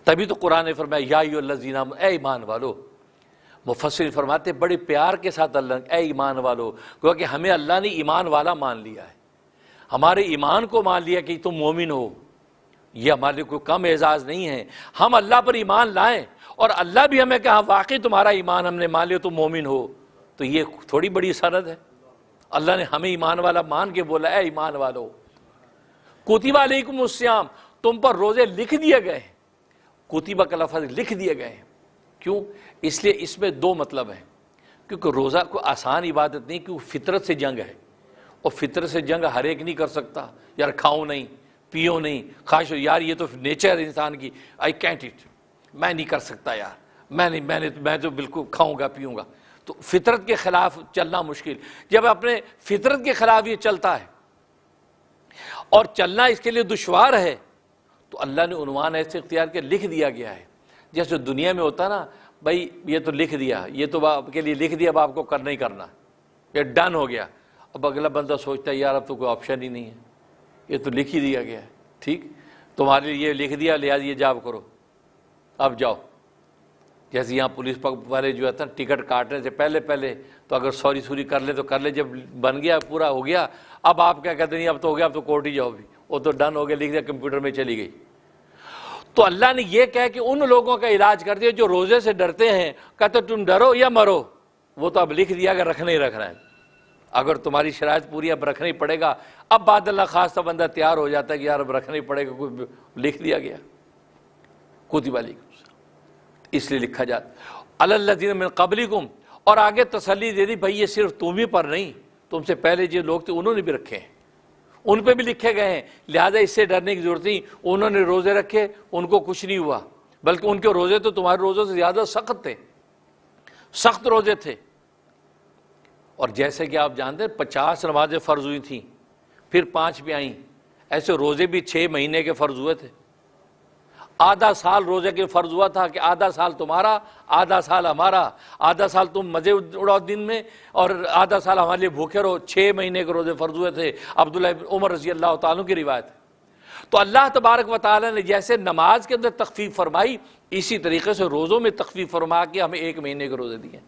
تبھی تو قرآن نے فرمایا یا ایھا الذین آمنوا، اے ایمان والو۔ مفسر فرماتے بڑے پیار کے ساتھ اللہ، اے ایمان والو، کیونکہ ہمیں اللہ نے ایمان والا مان لیا ہے، ہمارے ایمان کو مان لیا کہ تم مومن ہو۔ یہ ہمارے لیے کوئی کم اعزاز نہیں ہے، ہم اللہ پر ایمان لائیں اور اللہ بھی ہمیں کہا واقعی تمہارا ایمان ہم نے مان لیا، تم مومن ہو، تو یہ تھوڑی بڑی سند ہے۔ اللہ نے ہمیں ایمان والا مان کے بولا اے ایمان والو، کتب علیکم الصیام، تم پر روزے لکھ دیے گئے ہیں۔ کتبہ کا لفظ لکھ دیے گئے ہیں، کیوں؟ اس لیے اس میں دو مطلب ہیں، کیونکہ روزہ کوئی آسان عبادت نہیں، کیونکہ فطرت سے جنگ ہے، اور فطرت سے جنگ ہر ایک نہیں کر سکتا۔ یار کھاؤ نہیں، پیو نہیں، خواہش ہو یار یہ تو نیچر ہے انسان کی، آئی کینٹ اٹ، میں نہیں کر سکتا یار، میں تو بالکل کھاؤں گا پیوں گا، تو فطرت کے خلاف چلنا مشکل۔ جب اپنے فطرت کے خلاف یہ چلتا ہے اور چلنا اس کے لیے دشوار ہے، تو اللہ نے عنوان ایسے اختیار کے لکھ دیا گیا ہے۔ جیسے دنیا میں ہوتا نا، بھائی یہ تو لکھ دیا، یہ تو آپ کے لیے لکھ دیا، اب آپ کو کرنا ہی کرنا، یہ ڈن ہو گیا۔ اب اگلا بندہ سوچتا ہے یار اب تو کوئی آپشن ہی نہیں ہے، یہ تو لکھ ہی دیا گیا ہے، ٹھیک تمہارے لیے لکھ دیا، لہٰذا یہ جاب کرو، اب جاؤ۔ جیسے یہاں پولیس والے جو ہے ٹکٹ کاٹنے سے پہلے تو اگر سوری کر لے تو کر لے، جب بن گیا پورا ہو گیا، اب آپ کیا کہتے ہیں اب تو ہو گیا، اب تو کورٹ ہی جاؤ بھی، وہ تو ڈن ہو گیا، لکھ دیا کمپیوٹر میں چلی گئی۔ تو اللہ نے یہ کہا کہ ان لوگوں کا علاج کر دیا جو روزے سے ڈرتے ہیں، کہتے تم ڈرو یا مرو، وہ تو اب لکھ دیا کہ رکھنا ہی رکھنا ہے، اگر تمہاری شرائط پوری اب رکھنا ہی پڑے گا۔ اب بعد اللہ خاص تو بندہ تیار ہو جاتا ہے کہ یار اب رکھنا ہی پڑے گا، کوئی لکھ دیا گیا کتب علیکم، اس لیے لکھا جاتا علی الذین من قبلکم، اور آگے تسلی دے دی بھائی یہ صرف تم ہی پر نہیں، تم سے پہلے جو لوگ تھے انہوں نے بھی رکھے ہیں، ان پہ بھی لکھے گئے ہیں، لہٰذا اس سے ڈرنے کی ضرورت نہیں۔ انہوں نے روزے رکھے، ان کو کچھ نہیں ہوا، بلکہ ان کے روزے تو تمہارے روزوں سے زیادہ سخت تھے، سخت روزے تھے۔ اور جیسے کہ آپ جانتے ہیں 50 نمازیں فرض ہوئی تھیں، پھر 5 بھی آئیں، ایسے روزے بھی 6 مہینے کے فرض ہوئے تھے۔ آدھا سال روزے کے فرض ہوا تھا کہ آدھا سال تمہارا، آدھا سال ہمارا، آدھا سال تم مزے اڑاؤ دن میں اور آدھا سال ہمارے لیے بھوکے رہو۔ 6 مہینے کے روزے فرض ہوئے تھے، عبداللہ بن عمر رضی اللہ تعالیٰ کی روایت ہے۔ تو اللہ تبارک و تعالیٰ نے جیسے نماز کے اندر تخفیف فرمائی، اسی طریقے سے روزوں میں تخفیف فرما کے ہمیں 1 مہینے کے روزے دیے۔